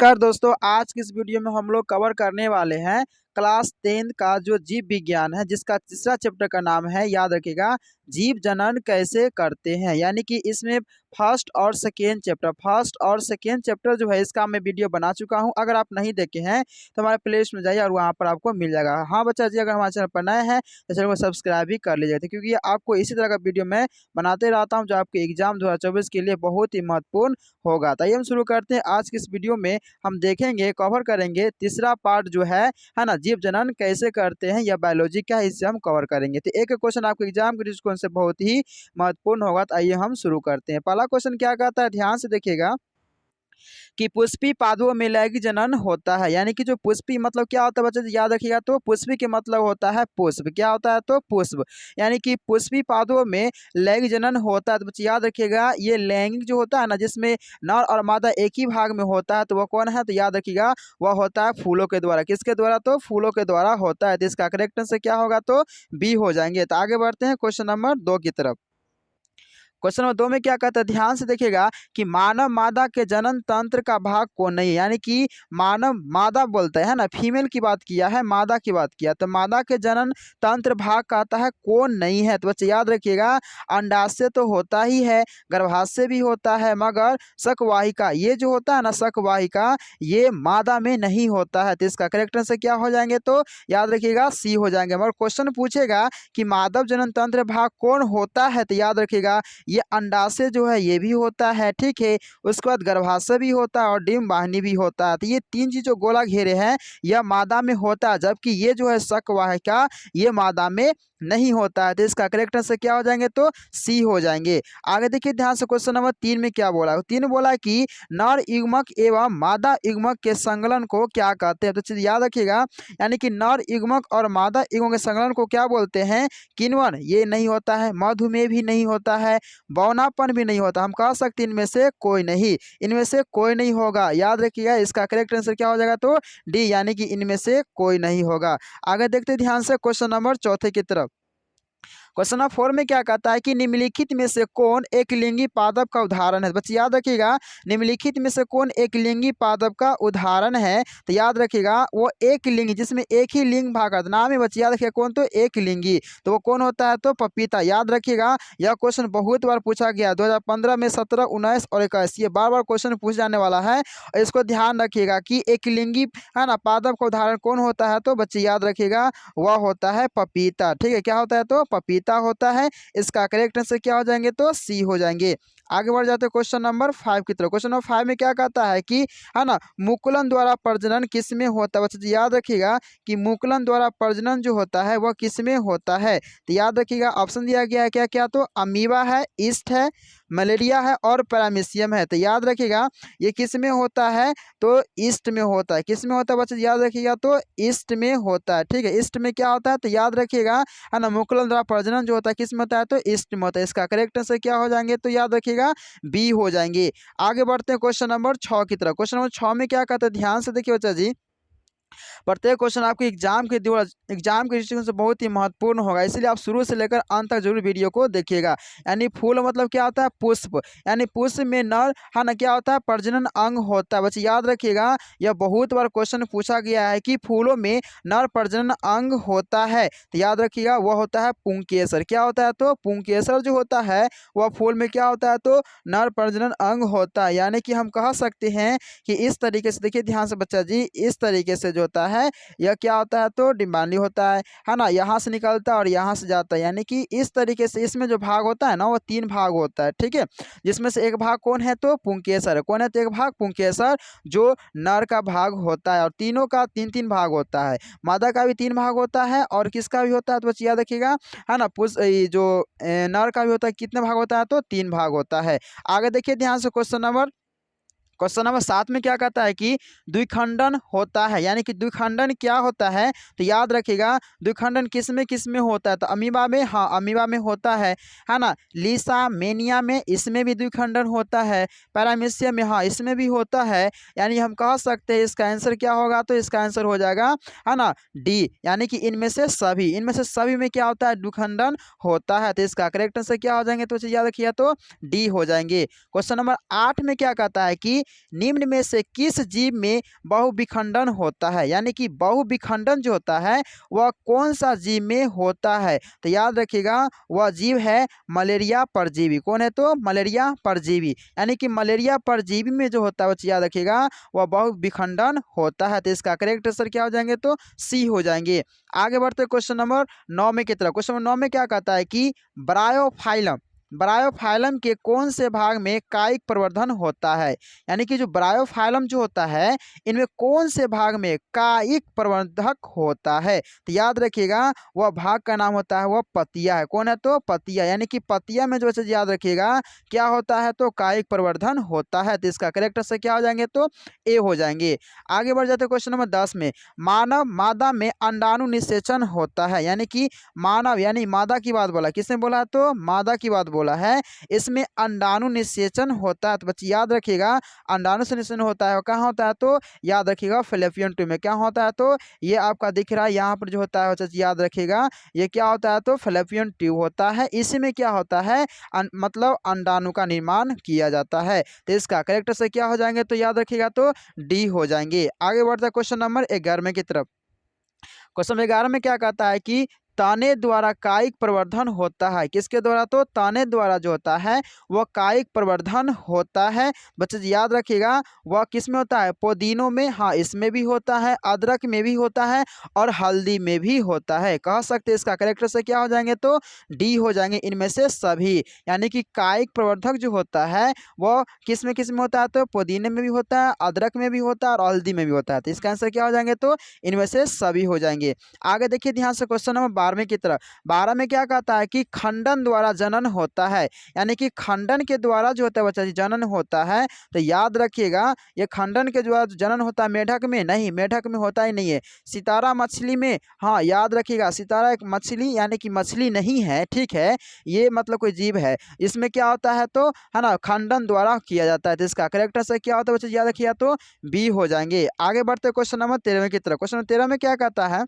नमस्कार दोस्तों, आज की इस वीडियो में हम लोग कवर करने वाले हैं क्लास 10 का जो जीव विज्ञान है, जिसका तीसरा चैप्टर का नाम है, याद रखिएगा, जीव जनन कैसे करते हैं। यानी कि इसमें फर्स्ट और सेकेंड चैप्टर जो है इसका मैं वीडियो बना चुका हूं। अगर आप नहीं देखे हैं तो हमारे प्ले लिस्ट में जाइए और वहां पर आपको मिल जाएगा। हाँ बच्चा जी, अगर हमारे चैनल पर नए हैं तो चैनल को सब्सक्राइब भी कर लीजिए, क्योंकि ये आपको इसी तरह का वीडियो मैं बनाते रहता हूँ जो आपके एग्जाम 2024 के लिए बहुत ही महत्वपूर्ण होगा। तो आइए हम शुरू करते हैं। आज की इस वीडियो में हम देखेंगे, कवर करेंगे तीसरा पार्ट जो है ना, जीव जनन कैसे करते हैं या बायोलॉजी क्या है, इससे हम कवर करेंगे। तो एक क्वेश्चन आपके एग्जाम के दृष्टिकोण से बहुत ही महत्वपूर्ण होगा। तो आइए हम शुरू करते हैं। पहला क्वेश्चन क्या कहता है, ध्यान से देखिएगा कि पुष्पी पादपों में लैंगिक जनन होता है। यानी कि जो पुष्पी मतलब क्या होता है बच्चे, याद रखिएगा, तो पुष्पी के मतलब होता है पुष्प। क्या होता है, तो पुष्प। यानी कि पुष्पी पादपों में लैंगिक जनन होता है। तो बच्चे याद रखिएगा, ये लैंगिक जो होता है ना, जिसमें नर और मादा एक ही भाग में होता है, तो वह कौन है, तो याद रखिएगा वह होता है फूलों के द्वारा। किसके द्वारा, तो फूलों के द्वारा होता है। तो इसका करेक्ट आंसर क्या होगा, तो बी हो जाएंगे। तो आगे बढ़ते हैं क्वेश्चन नंबर 2 की तरफ। क्वेश्चन नंबर 2 में क्या कहता है, ध्यान से देखिएगा कि मानव मादा के जनन तंत्र का भाग कौन नहीं है। यानी कि मानव मादा बोलते हैं ना, फीमेल की बात किया है, मादा की बात किया, तो मादा के जनन तंत्र भाग कहता है कौन नहीं है। तो बच्चे याद रखिएगा, अंडाशय तो होता ही है, गर्भाशय भी होता है, मगर शकवाहिका ये जो होता है ना, शकवाहिका ये मादा में नहीं होता है। तो इसका करेक्ट आंसर क्या हो जाएंगे, तो याद रखिएगा सी हो जाएंगे। मगर क्वेश्चन पूछेगा कि मानव जनन तंत्र भाग कौन होता है, तो याद रखिएगा ये अंडाशय जो है ये भी होता है, ठीक है। उसके बाद गर्भाशय भी होता है और डिंब वाहिनी भी होता है। तो ये तीन चीज जो गोला घेरे हैं यह मादा में होता है, जबकि ये जो है शकवाहिका ये मादा में नहीं होता है। तो इसका करेक्ट आंसर क्या हो जाएंगे, तो सी हो जाएंगे। आगे देखिए ध्यान से, क्वेश्चन नंबर 3 में क्या बोला, 3 बोला कि नर युग्मक एवं मादा युग्मक के संकलन को क्या कहते हैं। तो चीज याद रखिएगा, यानी कि नर युग्मक और मादा युग्मक के संकलन को क्या बोलते हैं, किण्वन ये नहीं होता है, मधुमेह भी नहीं होता है, बौनापन भी नहीं होता। हम कह सकते हैं इनमें से कोई नहीं, इनमें से कोई नहीं होगा। याद रखिएगा, इसका करेक्ट आंसर क्या हो जाएगा, तो डी, यानी कि इनमें से कोई नहीं होगा। आगे देखते ध्यान से क्वेश्चन नंबर 4 की तरफ। क्वेश्चन नंबर 4 में क्या कहता है कि निम्नलिखित में से कौन एक लिंगी पादप का उदाहरण है। बच्चे याद रखिएगा, निम्नलिखित में से कौन एक लिंगी पादप का उदाहरण है। तो याद रखिएगा वो एक लिंगी जिसमें एक ही लिंग भाग है, नाम है बच्चे याद रखिएगा कौन, तो एक लिंगी, तो वो कौन होता है, तो पपीता। याद रखिएगा यह क्वेश्चन बहुत बार पूछा गया, 2015 में, 17, 19 और 21, ये बार बार क्वेश्चन पूछ जाने वाला है। इसको ध्यान रखिएगा कि एक लिंगी है ना पादप का उदाहरण कौन होता है, तो बच्चे याद रखिएगा वह होता है पपीता। ठीक है, क्या होता है, तो पपीता होता है। इसका करेक्ट आंसर क्या हो जाएंगे, तो सी हो जाएंगे। आगे बढ़ जाते हैं क्वेश्चन नंबर 5 की तरफ। क्वेश्चन नंबर 5 में क्या कहता है कि है ना, मुकुलन द्वारा प्रजनन किस में होता है। बच्चे याद रखिएगा कि मुकुलन द्वारा प्रजनन जो होता है वह किस में होता है। तो याद रखिएगा ऑप्शन दिया गया है क्या क्या, तो अमीबा है, ईस्ट है, मलेरिया है और पैरामीशियम है। तो याद रखिएगा ये किस में होता है, तो ईस्ट में होता है। किस में होता है बच्चे, याद रखिएगा, तो ईस्ट में होता है। ठीक है, ईस्ट में क्या होता है, तो याद रखिएगा है ना, मुकुलन द्वारा प्रजनन जो होता है किस में होता है, तो ईस्ट में होता है। इसका करेक्ट आंसर क्या हो जाएंगे, तो याद रखिएगा बी हो जाएंगे। आगे बढ़ते हैं क्वेश्चन नंबर 6 की तरफ। क्वेश्चन नंबर 6 में क्या कहते हैं, ध्यान से देखिए बच्चा जी, प्रत्येक क्वेश्चन आपके एग्जाम के दृष्टिकोण से बहुत ही महत्वपूर्ण होगा, इसलिए आप शुरू से लेकर अंत तक जरूर वीडियो को देखिएगा। यानी फूल मतलब क्या होता है, पुष्प। यानी पुष्प में नर है ना क्या होता है, प्रजनन अंग होता है। बच्चे याद रखिएगा यह बहुत बार क्वेश्चन पूछा गया है कि फूलों में नर प्रजनन अंग होता है। तो याद रखिएगा वह होता है पुंकेसर। क्या होता है, तो पुंकेसर जो होता है वह फूल में क्या होता है, तो नर प्रजनन अंग होता है। यानी कि हम कह सकते हैं कि इस तरीके से, देखिए ध्यान से बच्चा जी, इस तरीके से जो होता है यह क्या होता है, तो डिम्बांडी होता है ना, यहाँ से निकलता है और यहाँ से जाता है। यानी कि इस तरीके से इसमें जो भाग होता है ना वो 3 भाग होता है। ठीक है, जिसमें से एक भाग कौन है, तो पुंकेसर है। कौन है, तो एक भाग पुंकेसर जो नर का भाग होता है, और तीनों का 3-3 भाग होता है। मादा का भी 3 भाग होता है और किसका भी होता है, तो बच्चे याद रखिएगा है ना, जो नर का भी होता है, कितने भाग होता है, तो 3 भाग होता है। आगे देखिए ध्यान से, क्वेश्चन नंबर 7 में क्या कहता है कि द्विखंडन होता है। यानी कि द्विखंडन क्या होता है, तो याद रखिएगा द्विखंडन किस में होता है, तो अमीबा में, हाँ अमीबा में होता है ना, लीसा मेनिया में इसमें भी द्विखंडन होता है, पैरामीशियम में, हाँ इसमें भी होता है। यानी हम कह सकते हैं इसका आंसर क्या होगा, तो इसका आंसर हो जाएगा है ना डी, यानी कि इनमें से सभी में क्या होता है, द्विखंडन होता है। तो इसका करेक्ट आंसर क्या हो जाएंगे, तो याद रखिए तो डी हो जाएंगे। क्वेश्चन नंबर 8 में क्या कहता है कि निम्न में से किस जीव में बहुविखंडन होता है, यानी कि बहुविखंडन जो होता है वह कौन सा जीव में होता है। तो याद रखिएगा वह जीव है मलेरिया परजीवी। कौन है तो मलेरिया परजीवी, यानी कि मलेरिया परजीवी में जो होता है वो याद रखिएगा वह बहुविखंडन होता है। तो इसका करेक्ट आंसर क्या हो जाएंगे तो सी हो जाएंगे। आगे बढ़ते क्वेश्चन नंबर 9 में की तरफ। क्वेश्चन नंबर 9 में क्या कहता है कि ब्रायोफाइलम, ब्रायोफाइलम के कौन से भाग में कायिक प्रवर्धन होता है, यानी कि जो ब्रायोफाइलम जो होता है इनमें कौन से भाग में कायिक प्रवर्धक होता है। तो याद रखिएगा वह भाग का नाम होता है वह पतिया है। कौन है तो पतिया, यानी कि पतिया में जो है याद रखिएगा क्या होता है तो कायिक प्रवर्धन होता है। तो इसका करेक्ट आंसर क्या हो जाएंगे तो ए हो जाएंगे। आगे बढ़ जाते हैं क्वेश्चन नंबर 10 में। मानव मादा में अंडाणु निषेचन होता है, यानी कि मानव यानी मादा की बात बोला, किसने बोला तो मादा की बात बोला है, इसमें अंडाणु निषेचन होता है। तो बच्चे याद रखिएगा अंडाणु से निषेचन होता है कहाँ होता है तो याद रखिएगा फेलोपियन ट्यूब में। क्या होता है तो ये आपका दिख रहा है यहाँ पर जो होता है याद रखिएगा ये क्या होता है तो फेलोपियन ट्यूब होता है। इसी में क्या होता है मतलब अंडाणु का निर्माण किया जाता है। तो इसका करेक्ट से क्या हो जाएंगे तो याद रखिएगा तो डी हो जाएंगे। आगे बढ़ता है क्वेश्चन नंबर 11 की तरफ। क्वेश्चन 11 में क्या कहता है कि ताने द्वारा कायिक प्रवर्धन होता है, किसके द्वारा तो ताने द्वारा जो होता है वह कायिक प्रवर्धन होता है। बच्चे याद रखिएगा वह किस में होता है पुदीनों में, हाँ इसमें भी होता है, अदरक में भी होता है और हल्दी में भी होता है। कह सकते हैं इसका करेक्ट से क्या हो जाएंगे तो डी हो जाएंगे इनमें से सभी, यानी कि कायिक प्रवर्धक जो होता है वह किस में होता है तो पुदीने में भी होता है, अदरक में भी होता है और हल्दी में भी होता है। तो इसका आंसर क्या हो जाएंगे तो इनमें से सभी हो जाएंगे। आगे देखिए ध्यान से क्वेश्चन नंबर 12 की तरफ। 12 में क्या कहता है कि खंडन द्वारा जनन होता है, यानी कि खंडन के द्वारा जो होता है बच्चा जी जनन होता है। तो याद रखिएगा ये खंडन के द्वारा जनन होता है मेढक में नहीं, मेढक में होता ही नहीं है, सितारा मछली में। हाँ याद रखिएगा सितारा एक मछली यानी कि मछली नहीं है, ठीक है, ये मतलब कोई जीव है, इसमें क्या होता है तो है ना खंडन द्वारा किया जाता है। तो इसका करेक्ट आंसर क्या होता है बच्चा याद रखिएगा तो बी हो जाएंगे। आगे बढ़ते क्वेश्चन नंबर 13 की तरफ। क्वेश्चन नंबर 13 में क्या कहता है,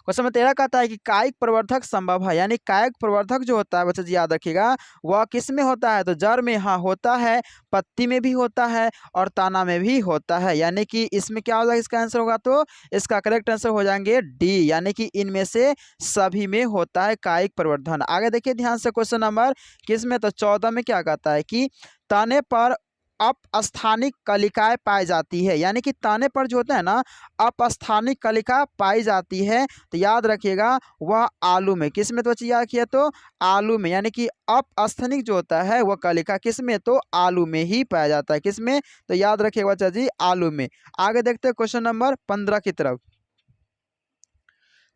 क्वेश्चन नंबर 13 कहता है कि कायिक प्रवर्धक संभव है, यानी कायिक प्रवर्धक जो होता है बच्चा जी याद रखिएगा वह किस में होता है तो जड़ में हाँ होता है, पत्ती में भी होता है और तना में भी होता है, यानी कि इसमें क्या होगा इसका आंसर होगा तो इसका करेक्ट आंसर हो जाएंगे डी, यानी कि इनमें से सभी में होता है कायिक प्रवर्धन। आगे देखिए ध्यान से क्वेश्चन नंबर किस में तो 14 में क्या कहता है कि तने पर अपस्थानिक कलिकाएं पाई जाती है, यानी कि ताने पर जो होता है ना अपस्थानिक कलिका पाई जाती है। तो याद रखिएगा वह आलू में, किस में तो बच्चे याद रखिए तो आलू में, यानी कि अपस्थानिक जो होता है वह कलिका किस में तो आलू में ही पाया जाता है, किस में तो याद रखिएगा बच्चा जी आलू में। आगे देखते हैं क्वेश्चन नंबर 15 की तरफ।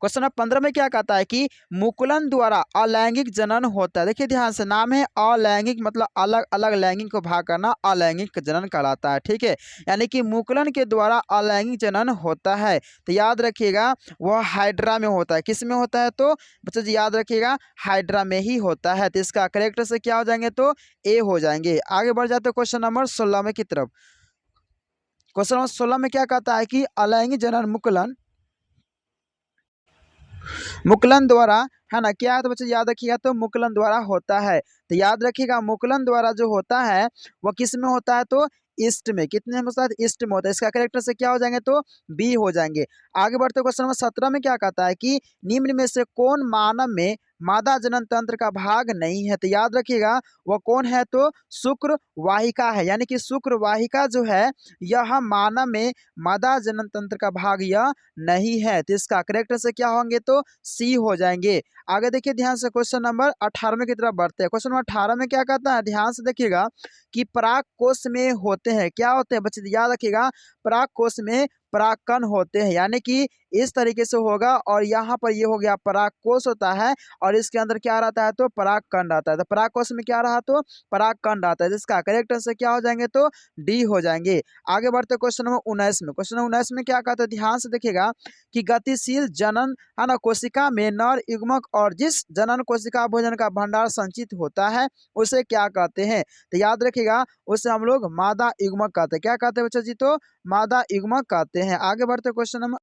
क्वेश्चन नंबर 15 में क्या कहता है कि मुकुलन द्वारा अलैंगिक जनन होता है। देखिए ध्यान से नाम है अलैंगिक मतलब अलग अलग लैंगिक को भाग करना अलैंगिक जनन कहलाता है, ठीक है, यानी कि मुकुलन के द्वारा अलैंगिक जनन होता है। तो याद रखिएगा वह हाइड्रा में होता है, किस में होता है तो बच्चों जी याद रखिएगा हाइड्रा में ही होता है। तो इसका करेक्ट से क्या हो जाएंगे तो ए हो जाएंगे। आगे बढ़ जाते क्वेश्चन नंबर 16 में की तरफ। क्वेश्चन नंबर 16 में क्या कहता है कि अलैंगिक जनन मुकुलन मुकुलन द्वारा है ना क्या है तो बच्चे याद रखिएगा तो मुकुलन द्वारा होता है। तो याद रखिएगा मुकुलन द्वारा जो होता है वह किस में होता है तो ईस्ट में, कितने में होता है ईस्ट में होता है। इसका करेक्टर से क्या हो जाएंगे तो बी हो जाएंगे। आगे बढ़ते क्वेश्चन नंबर 17 में क्या कहता है कि निम्न में से कौन मानव में मादा जनन तंत्र का भाग नहीं है। तो याद रखिएगा वह कौन है तो शुक्र वाहिका है, यानी कि शुक्र वाहिका जो है यह मानव में मादा जनन तंत्र का भाग यह नहीं है। तो इसका करेक्ट से क्या होंगे तो सी हो जाएंगे। आगे देखिए ध्यान से क्वेश्चन नंबर 18 की तरफ बढ़ते हैं। क्वेश्चन नंबर 18 में क्या कहता है ध्यान से देखिएगा कि पराग कोश में होते हैं, क्या होते हैं बच्चे याद रखिएगा पराग कोश में परागकण होते हैं, यानी कि इस तरीके से होगा और यहाँ पर ये हो गया पराग कोश होता है और इसके अंदर क्या रहता है तो परागकण रहता है। तो पराग कोश में क्या रहा तो परागकण रहता है। इसका करेक्ट आंसर क्या हो जाएंगे तो डी हो जाएंगे। आगे बढ़ते क्वेश्चन नंबर 19 में। क्वेश्चन नंबर 19 में क्या कहते हैं ध्यान से देखिएगा कि गतिशील जनन है ना कोशिका में नर युग्मक और जिस जनन कोशिका भोजन का भंडार संचित होता है उसे क्या कहते हैं। तो याद रखिएगा उसे हम लोग मादा युग्मक कहते हैं। क्या कहते हैं बच्चा जी तो मादा युग्मक कहते हैं। आगे बढ़ते क्वेश्चन नंबर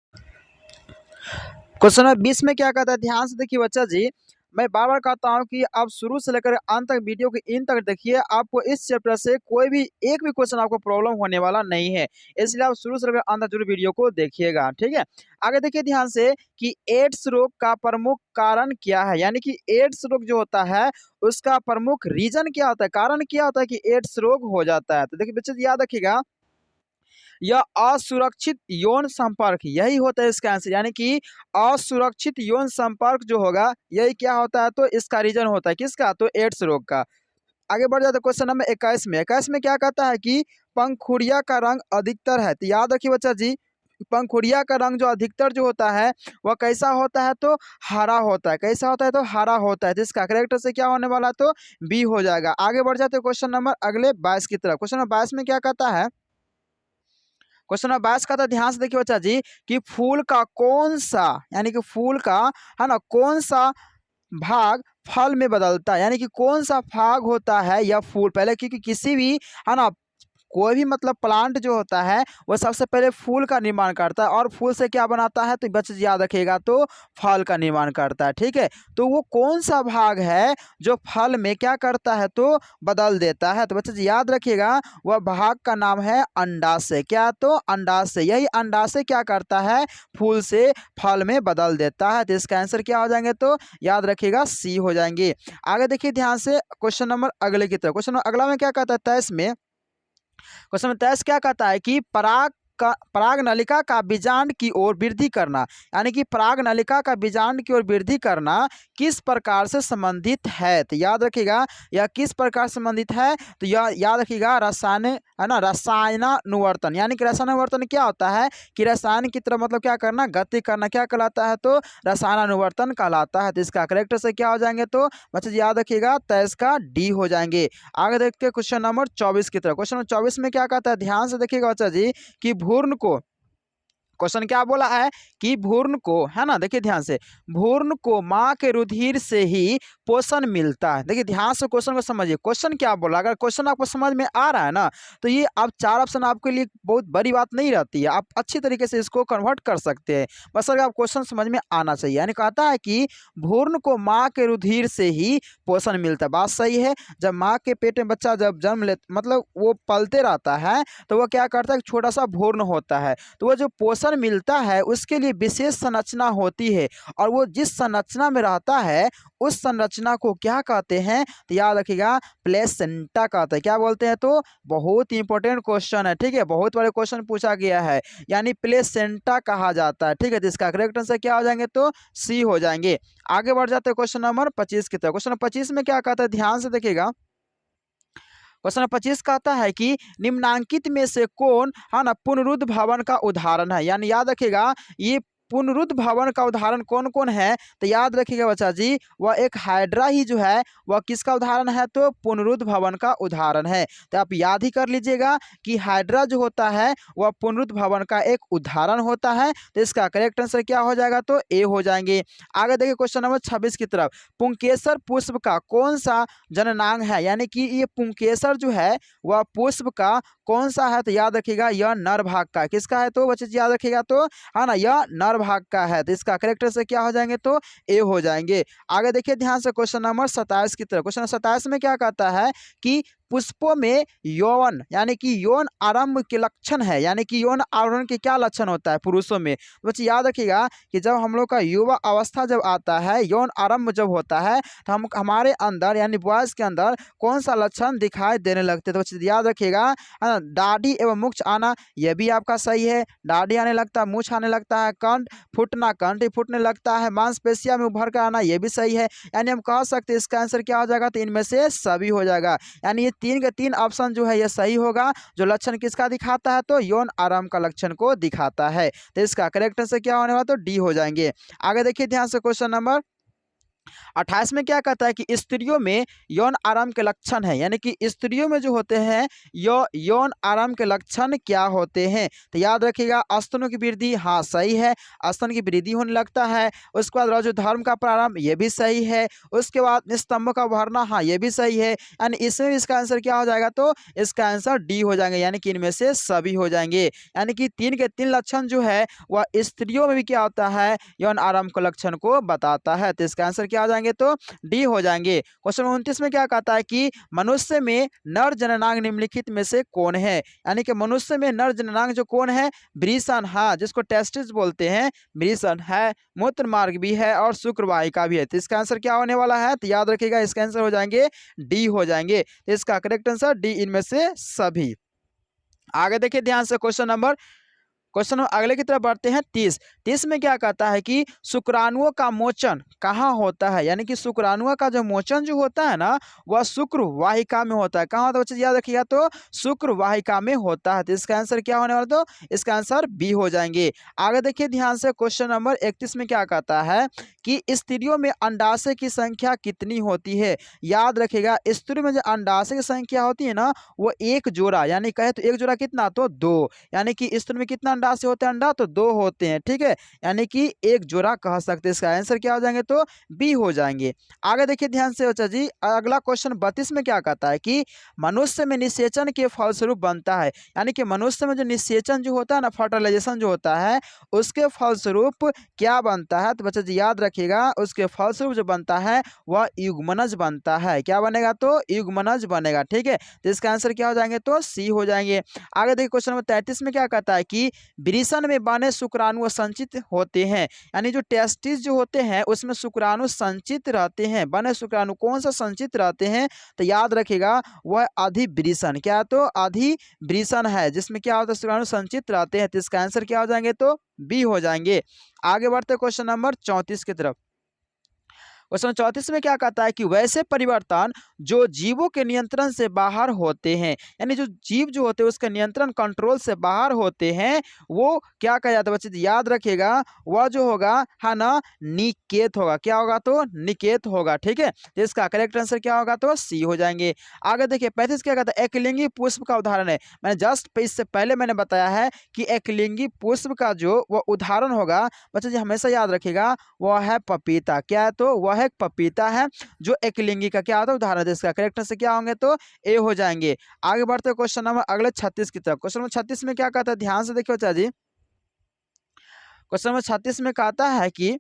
20 में क्या कहता है ध्यान से देखिए बच्चा जी मैं बार-बार कहता हूँ कि आप शुरू से लेकर अंत तक वीडियो के एंड तक देखिए, आपको इस चैप्टर से कोई भी एक भी क्वेश्चन आपको प्रॉब्लम होने वाला नहीं है। इसलिए आप शुरू से लेकर अंत तक ज़रूर वीडियो को देखिएगा, ठीक है? आगे देखिए ध्यान से कि एड्स रोग का प्रमुख कारण क्या है? यानी कि एड्स रोग जो होता है, उसका प्रमुख रीज़न क्या होता है? कारण क्या होता है कि एड्स रोग हो जाता है? तो देखिए बच्चे याद रखिएगा, यह असुरक्षित यौन संपर्क यही होता है इसका आंसर, यानी कि असुरक्षित यौन संपर्क जो होगा यही क्या होता है, तो इसका रीजन होता है किसका, तो एड्स रोग का। आगे बढ़ जाते हैं क्वेश्चन नंबर 21 में। 21 में क्या कहता है कि पंखुड़िया का रंग अधिकतर है, तो याद रखिए बच्चा जी, पंखुड़िया का रंग जो अधिकतर जो होता है वह कैसा होता है, तो हरा होता है। कैसा होता है, तो हरा होता है। तो इसका करेक्ट से क्या होने वाला है, तो बी हो जाएगा। आगे बढ़ जाते हैं क्वेश्चन नंबर अगले 22 की तरफ। क्वेश्चन नंबर 22 में क्या कहता है, क्वेश्चन नंबर 22 का, तो ध्यान से देखिए बच्चा जी कि फूल का कौन सा, यानी कि फूल का है ना कौन सा भाग फल में बदलता है, यानी कि कौन सा भाग होता है या फूल पहले, क्योंकि किसी भी है ना कोई भी मतलब प्लांट जो होता है वो सबसे पहले फूल का निर्माण करता है, और फूल से क्या बनाता है, तो बच्चे याद रखिएगा, तो फल का निर्माण करता है, ठीक है? तो वो कौन सा भाग है जो फल में क्या करता है, तो बदल देता है, तो बच्चे याद रखिएगा वह भाग का नाम है अंडाशय। क्या, तो अंडाशय। यही अंडाशय क्या करता है, फूल से फल में बदल देता है। तो इसका आंसर क्या हो जाएंगे, तो याद रखिएगा सी हो जाएंगे। आगे देखिए ध्यान से क्वेश्चन नंबर अगले की तरफ। क्वेश्चन अगला में क्या कहता है, 23 में, क्वेश्चन नंबर 23 क्या कहता है कि पराग नलिका का बीजांड की ओर वृद्धि करना, यानी कि पराग नलिका का बीजांड की ओर वृद्धि करना किस प्रकार से संबंधित है, तो याद रखिएगा यह किस प्रकार से संबंधित है, तो यह याद रखिएगा रसायन है ना, रसायनानुवर्तन। यानी कि रसायनानुवर्तन क्या होता है कि रसायन की तरफ मतलब क्या करना, गति करना, क्या कहलाता है, तो रसायनानुवर्तन कहलाता है। तो इसका करेक्ट से क्या हो जाएंगे, तो बच्चे याद रखिएगा 23 का डी हो जाएंगे। आगे देखते हैं क्वेश्चन नंबर 24 की तरफ। क्वेश्चन नंबर 24 में क्या कहता है, ध्यान से देखिएगा बच्चा जी कि भ्रूण को, क्वेश्चन क्या बोला है कि भ्रूण को, है ना, देखिए ध्यान से, भ्रूण को माँ के रुधिर से ही पोषण मिलता है। देखिए ध्यान से क्वेश्चन को समझिए, क्वेश्चन क्या बोला, अगर क्वेश्चन आपको समझ में आ रहा है ना, तो ये अब 4 ऑप्शन आपके लिए बहुत बड़ी बात नहीं रहती है, आप अच्छी तरीके से इसको कन्वर्ट कर सकते हैं, बस अगर आप क्वेश्चन समझ में आना चाहिए। यानी कहता है कि भ्रूण को माँ के रुधिर से ही पोषण मिलता है, बात सही है। जब माँ के पेट में बच्चा जब जन्म ले मतलब वो पलते रहता है, तो वह क्या करता है, छोटा सा भ्रूण होता है, तो वह जो पोषण मिलता है उसके लिए विशेष संरचना होती है, और वो जिस संरचना में रहता है उस संरचना को क्या कहते हैं, तो याद रखिएगा प्लेसेंटा कहते हैं। क्या बोलते हैं, तो बहुत इंपॉर्टेंट क्वेश्चन है, ठीक है, बहुत बड़े क्वेश्चन पूछा गया है, यानी प्लेसेंटा कहा जाता है, ठीक है। तो इसका करेक्ट आंसर क्या हो जाएंगे, तो सी हो जाएंगे। आगे बढ़ जाते हैं क्वेश्चन नंबर 25 की तरफ। क्वेश्चन नंबर 25 में क्या कहता है, ध्यान से देखिएगा, क्वेश्चन 25 कहता है कि निम्नांकित में से कौन है ना पुनरुद्ध भवन का उदाहरण है, यानी याद रखिएगा ये पुनरुद्ध भवन का उदाहरण कौन कौन है, तो याद रखिएगा बच्चा जी वह एक हाइड्रा ही जो है वह किसका उदाहरण है, तो पुनरुद्ध भवन का उदाहरण है। तो आप याद ही कर लीजिएगा कि हाइड्रा जो होता है वह पुनरुद्ध भवन का एक उदाहरण होता है। तो इसका करेक्ट आंसर क्या हो जाएगा, तो ए हो जाएंगे। आगे देखिए क्वेश्चन नंबर 26 की तरफ, पुंकेसर पुष्प का कौन सा जननांग है, यानी कि ये पुंकेसर जो है वह पुष्प का कौन सा है, तो याद रखिएगा यह नर भाग का, किसका है, तो बच्चे याद रखिएगा, तो है ना यह नर भाग का है। तो इसका करेक्ट से क्या हो जाएंगे, तो ए हो जाएंगे। आगे देखिए ध्यान से क्वेश्चन नंबर 27 की तरफ। क्वेश्चन 27 में क्या कहता है कि पुष्पों में यौवन, यानी कि यौन आरंभ के लक्षण है, यानी कि यौन आवरण के क्या लक्षण होता है पुरुषों में, बच्चे याद रखिएगा कि जब हम लोग का युवा अवस्था जब आता है, यौन आरंभ जब होता है, तो हम हमारे अंदर यानी बॉयज के अंदर कौन सा लक्षण दिखाई देने लगते हैं, तो बच्चे याद रखिएगा, है ना, दाढ़ी एवं मूंछ आना, यह भी आपका सही है, दाढ़ी आने लगता है, मूंछ आने लगता है, कंठ फूटना, कंठ फूटने लगता है, मांसपेशियां में उभर कर आना, यह भी सही है। यानी हम कह सकते हैं इसका आंसर क्या हो जाएगा, तो इनमें से सभी हो जाएगा, यानी ये 3 के 3 ऑप्शन जो है ये सही होगा, जो लक्षण किसका दिखाता है, तो यौन आराम का लक्षण को दिखाता है। तो इसका करेक्ट आंसर क्या होने वाला, तो डी हो जाएंगे। आगे देखिए ध्यान से क्वेश्चन नंबर 28 में क्या कहता है कि स्त्रियों में यौन आराम के लक्षण है, यानी कि स्त्रियों में जो होते हैं यौन आराम के लक्षण क्या होते हैं, तो याद रखिएगा स्तनों की वृद्धि, हाँ सही है, स्तन की वृद्धि होने लगता है, उसके बाद रजोधर्म का प्रारंभ, ये भी सही है, उसके बाद निस्तंभ का उभरना, हाँ ये भी सही है, यानी इसमें भी इसका आंसर क्या हो जाएगा, तो इसका आंसर डी हो जाएंगे, यानी कि इनमें से सभी हो जाएंगे। यानी कि 3 के 3 लक्षण जो है वह स्त्रियों में भी क्या होता है, यौन आराम के लक्षण को बताता है। तो इसका आंसर क्या क्या हो जाएंगे तो डी हो जाएंगे। क्वेश्चन 29 में क्या कहता है कि मनुष्य में नर जननांग निम्नलिखित में से कौन है, यानी कि मनुष्य में नर जननांग जो कौन है, वृषण, हाँ, जिसको टेस्टिस बोलते हैं, वृषण है, मूत्र मार्ग भी है और शुक्रवाहिका भी है। तो इसका आंसर क्या होने वाला है, तो याद रखिएगा इसका आंसर हो जाएंगे डी हो जाएंगे। तो इसका करेक्ट आंसर डी इनमें से सभी। आगे देखिए ध्यान से क्वेश्चन अगले की तरफ बढ़ते हैं। 30 में क्या कहता है कि शुक्राणुओं का मोचन कहाँ होता है, यानी कि शुक्राणुओं का जो मोचन जो होता है ना वह शुक्र वाहिका में होता है। कहाँ होता है बच्चे, याद रखिएगा तो शुक्र वाहिका में होता है। तो इसका आंसर क्या होने वाला, तो इसका आंसर बी हो जाएंगे। आगे देखिए ध्यान से क्वेश्चन नंबर 31 में क्या कहता है कि स्त्रियों में अंडाशय की संख्या कितनी होती है। याद रखिएगा स्त्रियों में जो अंडाशय की संख्या होती है ना वो एक जोड़ा, यानी कहे तो एक जोड़ा कितना, तो दो, यानी कि स्त्री में कितना अंडा से होते हैं, अंडा तो दो होते हैं, ठीक है, यानी कि एक जोड़ा कह सकते हैं। इसका आंसर क्या हो जाएंगे, तो बी हो जाएंगे। आगे देखिए ध्यान से बच्चा जी, अगला क्वेश्चन 32 में क्या कहता है कि मनुष्य में निषेचन के फलस्वरूप बनता है, यानी कि मनुष्य में जो निषेचन जो होता है ना, फर्टिलाइजेशन जो होता है उसके फलस्वरूप क्या बनता है, तो बच्चा जी याद रखिएगा उसके फलस्वरूप जो बनता है वह युग्मनज बनता है। क्या बनेगा, तो युग्मनज बनेगा, ठीक है। तो इसका आंसर क्या हो जाएंगे, तो सी हो जाएंगे। आगे देखिए क्वेश्चन नंबर 33 में क्या कहता है कि वृषण में बने शुक्राणु संचित होते हैं, यानी जो टेस्टिस जो होते हैं उसमें शुक्राणु संचित रहते हैं। बने शुक्राणु कौन सा संचित रहते हैं, तो याद रखिएगा वह अधिवृषण, क्या, तो अधिवृषण है जिसमें क्या होता है शुक्राणु संचित रहते हैं। तो इसका आंसर क्या हो जाएंगे, तो बी हो जाएंगे। आगे बढ़ते क्वेश्चन नंबर 34 की तरफ। क्वेश्चन 34 में क्या कहता है कि वैसे परिवर्तन जो जीवों के नियंत्रण से बाहर होते हैं, यानी जो जीव जो होते हैं उसके नियंत्रण कंट्रोल से बाहर होते हैं, वो क्या कहा जाता है बच्चे, याद रखिएगा वह जो होगा है ना निकेत होगा। क्या होगा, तो निकेत होगा, ठीक है। तो इसका करेक्ट आंसर क्या होगा, तो सी हो जाएंगे। आगे देखिए 35 क्या कहता है, एकलिंगी पुष्प का उदाहरण है। मैंने जस्ट इससे पहले मैंने बताया है कि एकलिंगी पुष्प का जो वह उदाहरण होगा बच्चे जी हमेशा याद रखिएगा वह है पपीता। क्या है, तो वह एक पपीता है जो एकलिंगी का क्या होता है उदाहरण है। इसका करेक्ट आंसर क्या होंगे, तो ए हो जाएंगे। आगे बढ़ते क्वेश्चन नंबर अगले 36 की तरफ। क्वेश्चन नंबर 36 में क्या कहता है, ध्यान से देखिए बच्चा जी। क्वेश्चन नंबर 36 में कहता है कि,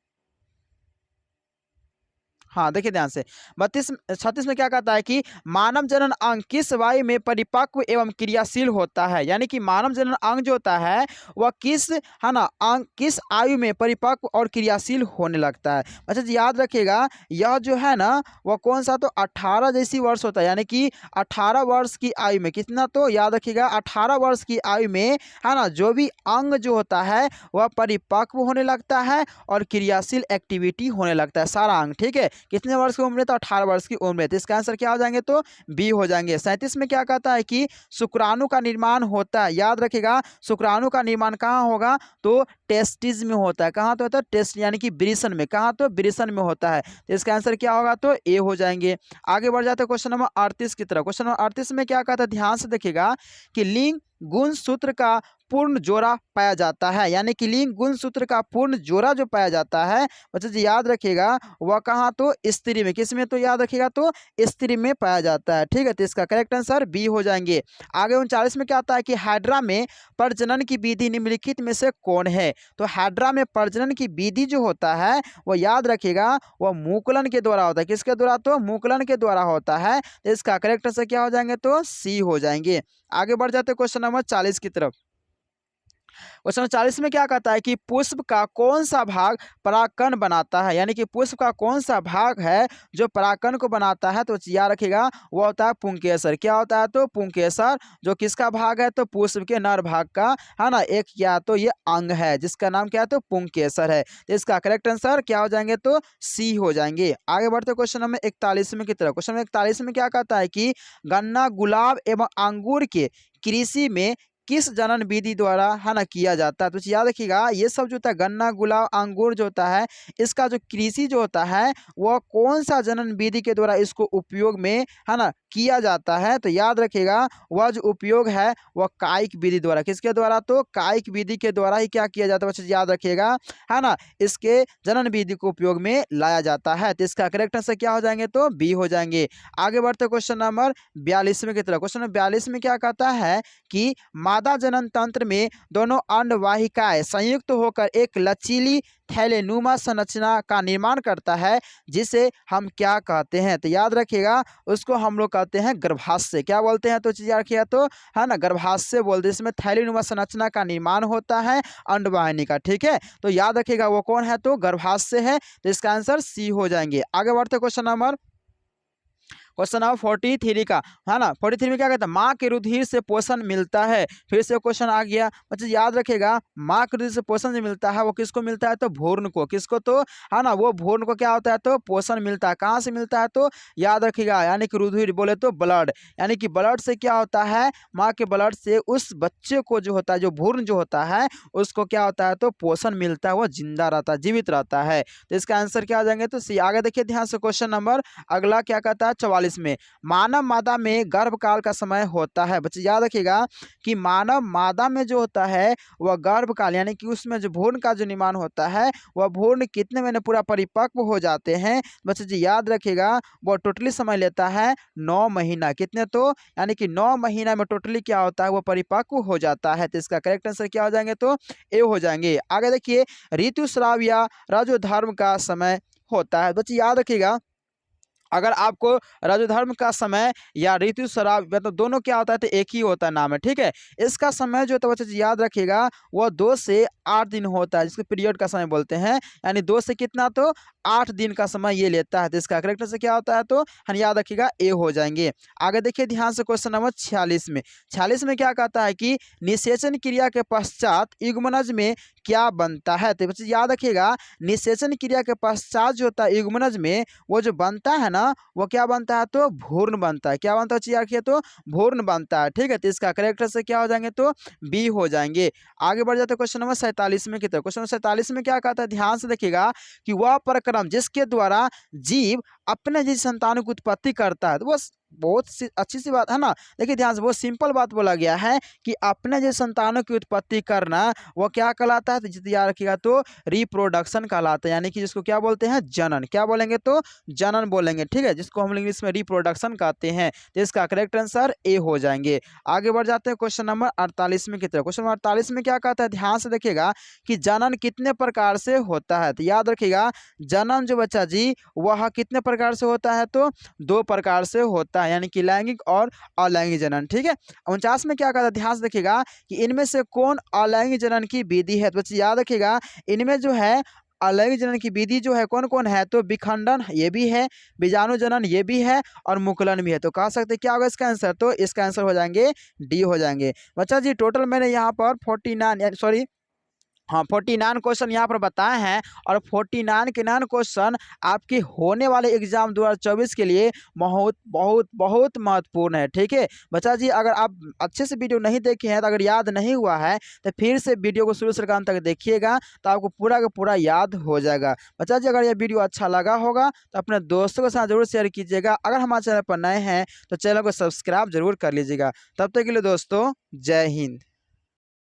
हाँ देखिए ध्यान से, 36 में क्या कहता है कि मानव जनन अंग किस वायु में परिपक्व एवं क्रियाशील होता है, यानी कि मानव जनन अंग जो होता है वह किस, है ना, अंग किस आयु में परिपक्व और क्रियाशील होने लगता है। अच्छा जी याद रखिएगा यह जो है ना वह कौन सा, तो 18 जैसी वर्ष होता है, यानी कि 18 वर्ष की आयु में कितना, तो याद रखिएगा 18 वर्ष की आयु में, है ना, जो भी अंग जो होता है वह परिपक्व होने लगता है और क्रियाशील एक्टिविटी होने लगता है सारा अंग, ठीक है। कितने वर्ष की उम्र है, तो 18 वर्ष की उम्र है। तो इसका आंसर क्या हो जाएंगे, तो बी हो जाएंगे। 37 में क्या कहता है कि शुक्राणु का निर्माण होता है। याद रखिएगा शुक्राणु का निर्माण कहाँ होगा, तो टेस्टिस में होता है। कहाँ तो होता है, टेस्ट यानी कि वृषण में। कहाँ, तो वृषण में होता है। तो इसका आंसर क्या होगा, तो ए हो जाएंगे। आगे बढ़ जाते हैं क्वेश्चन नंबर 38 की तरफ। क्वेश्चन नंबर 38 में क्या कहता है, ध्यान से देखिएगा कि लिंग गुण सूत्र का पूर्ण जोड़ा पाया जाता है, यानी कि लिंग गुण सूत्र का पूर्ण जोड़ा जो पाया जाता है बच्चे जी याद रखिएगा वह कहाँ, तो स्त्री में। किस में, तो याद रखिएगा तो स्त्री में पाया जाता है, ठीक है। तो इसका करेक्ट आंसर बी हो जाएंगे। आगे 39 में क्या आता है कि हाइड्रा में प्रजनन की विधि निम्नलिखित में से कौन है। तो हाइड्रा में प्रजनन की विधि जो होता है वह याद रखिएगा वह मुकुलन के द्वारा होता है। किसके द्वारा, तो मुकुलन के द्वारा होता है। तो इसका करेक्ट आंसर क्या हो जाएंगे, तो सी हो जाएंगे। आगे बढ़ जाते क्वेश्चन नंबर 40 की तरफ। क्वेश्चन 40 में क्या कहता है कि पुष्प का कौन सा भाग परागकण बनाता है, यानी कि पुष्प का कौन सा भाग है जो परागकण को बनाता है। तो याद रखिएगा वो होता है पुंकेसर। क्या होता है, तो पुंकेसर जो किसका भाग है, तो पुष्प के नर भाग का, है ना, एक क्या, तो ये अंग है जिसका नाम क्या है, तो पुंकेसर है। तो इसका करेक्ट आंसर क्या हो जाएंगे, तो सी हो जाएंगे। आगे बढ़ते क्वेश्चन नंबर 41 में की तरफ। क्वेश्चन नंबर 41 में क्या कहता है कि गन्ना, गुलाब एवं अंगूर के कृषि में किस जनन विधि द्वारा, है ना, किया जाता है। तो याद रखिएगा ये सब जो होता है गन्ना, गुलाब, अंगूर जो होता है इसका जो कृषि जो होता है वह कौन सा जनन विधि के द्वारा इसको उपयोग में, है ना, किया जाता है। तो याद रखिएगा वह जो उपयोग है वह कायिक विधि द्वारा। किसके द्वारा, तो कायिक विधि के द्वारा ही क्या किया जाता है बच्चे, याद रखिएगा, है ना, इसके जनन विधि को उपयोग में लाया जाता है। तो इसका करेक्ट आंसर क्या हो जाएंगे, तो बी हो जाएंगे। आगे बढ़ते क्वेश्चन नंबर 42 की तरफ। क्वेश्चन नंबर 42 में क्या कहता है कि मादा जनन तंत्र में दोनों अंडवाहिकाएं संयुक्त होकर एक लचीली थैलेनुमा संरचना का निर्माण करता है, जिसे हम क्या कहते हैं? तो याद रखिएगा, उसको हम लोग कहते हैं गर्भाशय। क्या बोलते हैं? तो चीज़ याद रखिएगा, तो है ना, गर्भाशय बोलते हैं। इसमें थैलेनुमा संरचना का निर्माण होता है अंडवाहिनी का। ठीक है, तो याद रखिएगा वो कौन है? तो गर्भाशय है। तो इसका आंसर सी हो जाएंगे। आगे बढ़ते क्वेश्चन नंबर 43 का, है ना। 43 में क्या कहता है? माँ के रुधिर से पोषण मिलता है। फिर से क्वेश्चन आ गया, बच्चे याद रखेगा, माँ के रुधिर से पोषण जो मिलता है वो किसको मिलता है? तो भ्रूण को। किसको? तो है ना, वो भ्रूण को क्या होता है? तो पोषण मिलता है। कहाँ से मिलता है? तो याद रखिएगा, यानी कि रुधिर बोले तो ब्लड, यानी कि ब्लड से क्या होता है? माँ के ब्लड से उस बच्चे को जो होता है, जो भ्रूण जो होता है, उसको क्या होता है? तो पोषण मिलता है, वो जिंदा रहता है, जीवित रहता है। तो इसका आंसर क्या आ जाएंगे? तो सी। आगे देखिए ध्यान से, क्वेश्चन नंबर अगला क्या कहता है? 44 में, मानव मादा में गर्भकाल का समय होता है। बच्चे याद रखिएगा कि मानव मादा में जो होता है वह गर्भकाल, यानी कि उसमें जो भ्रूण का जो निर्माण होता है, वह भ्रूण कितने महीने पूरा परिपक्व हो जाते हैं? बच्चे जी याद रखिएगा, वह टोटली समय लेता है 9 महीना। कितने? तो यानी कि 9 महीना में टोटली क्या होता है? वो परिपक्व हो जाता है। तो इसका करेक्ट आंसर क्या हो जाएंगे? तो ए हो जाएंगे। आगे देखिए, ऋतुस्राव या रजोधर्म का समय होता है। बच्चे याद रखिएगा, अगर आपको रजोधर्म का समय या ऋतुस्राव, मतलब दोनों क्या होता है? तो एक ही होता है, नाम है। ठीक है, इसका समय जो है तो बच्चे याद रखिएगा, वह 2 से 8 दिन होता है, जिसको पीरियड का समय बोलते हैं। यानी 2 से कितना? तो 8 दिन का समय ये लेता है। तो इसका करेक्ट आंसर क्या होता है? तो हम याद रखिएगा, ए हो जाएंगे। आगे देखिए ध्यान से, क्वेश्चन नंबर 46 में। 46 में क्या कहता है कि निषेचन क्रिया के पश्चात युग्मनज में क्या बनता है? तो बच्चे याद रखिएगा, निषेचन क्रिया के पश्चात जो होता है युग्मनज में, वो जो बनता है ना, वो क्या बनता है? तो भ्रूण बनता है। क्या बनता है? चीज रखिए, तो भ्रूण बनता है। ठीक है, तो इसका करेक्ट आंसर क्या हो जाएंगे? तो बी हो जाएंगे। आगे बढ़ जाते हैं क्वेश्चन नंबर 47 में की तरफ। क्वेश्चन नंबर 47 में क्या कहता है? ध्यान से देखिएगा कि वह प्रक्रम जिसके द्वारा जीव अपने जीव संतानों की उत्पत्ति करता है। तो बस बहुत सी अच्छी सी बात है ना। देखिए ध्यान से, बहुत सिंपल बात बोला गया है कि अपने जो संतानों की उत्पत्ति करना, वो क्या कहलाता है? तो जितना याद रखिएगा, तो रिप्रोडक्शन कहलाता है, यानी कि जिसको क्या बोलते हैं? जनन। क्या बोलेंगे? तो जनन बोलेंगे। ठीक है, जिसको हम इंग्लिश में रिप्रोडक्शन कहते हैं। तो इसका करेक्ट आंसर ए हो जाएंगे। आगे बढ़ जाते हैं क्वेश्चन नंबर 48 में की तरफ। क्वेश्चन नंबर 48 में क्या कहता है? ध्यान से देखिएगा कि जनन कितने प्रकार से होता है। तो याद रखिएगा, जनन जो बच्चा जी, वह कितने प्रकार से होता है? तो 2 प्रकार से होता है, यानी कि लैंगिक और अलैंगिक जनन। ठीक है, 49 में क्या कहता है? ध्यान से देखिएगा कि इनमें से कौन अलैंगिक जनन की विधि है? तो बच्चे याद रखिएगा, इनमें जो है अलैंगिक जनन की विधि जो है कौन कौन है? तो विखंडन ये भी है, बीजाणु जनन ये भी है, और मुकुलन भी है। तो कह सकते हैं क्या होगा इसका आंसर? तो इसका आंसर हो जाएंगे डी हो जाएंगे। बच्चा जी टोटल मैंने यहाँ पर 49, सॉरी हाँ, 49 क्वेश्चन यहाँ पर बताए हैं, और 49 के 9 क्वेश्चन आपके होने वाले एग्जाम 2024 के लिए बहुत बहुत बहुत महत्वपूर्ण है। ठीक है बच्चा जी, अगर आप अच्छे से वीडियो नहीं देखे हैं, तो अगर याद नहीं हुआ है, तो फिर से वीडियो को शुरू से अंत तक देखिएगा, तो आपको पूरा का पूरा याद हो जाएगा। बच्चा जी, अगर यह वीडियो अच्छा लगा होगा तो अपने दोस्तों के साथ जरूर शेयर कीजिएगा। अगर हमारे चैनल पर नए हैं तो चैनल को सब्सक्राइब जरूर कर लीजिएगा। तब तक के लिए दोस्तों, जय हिंद।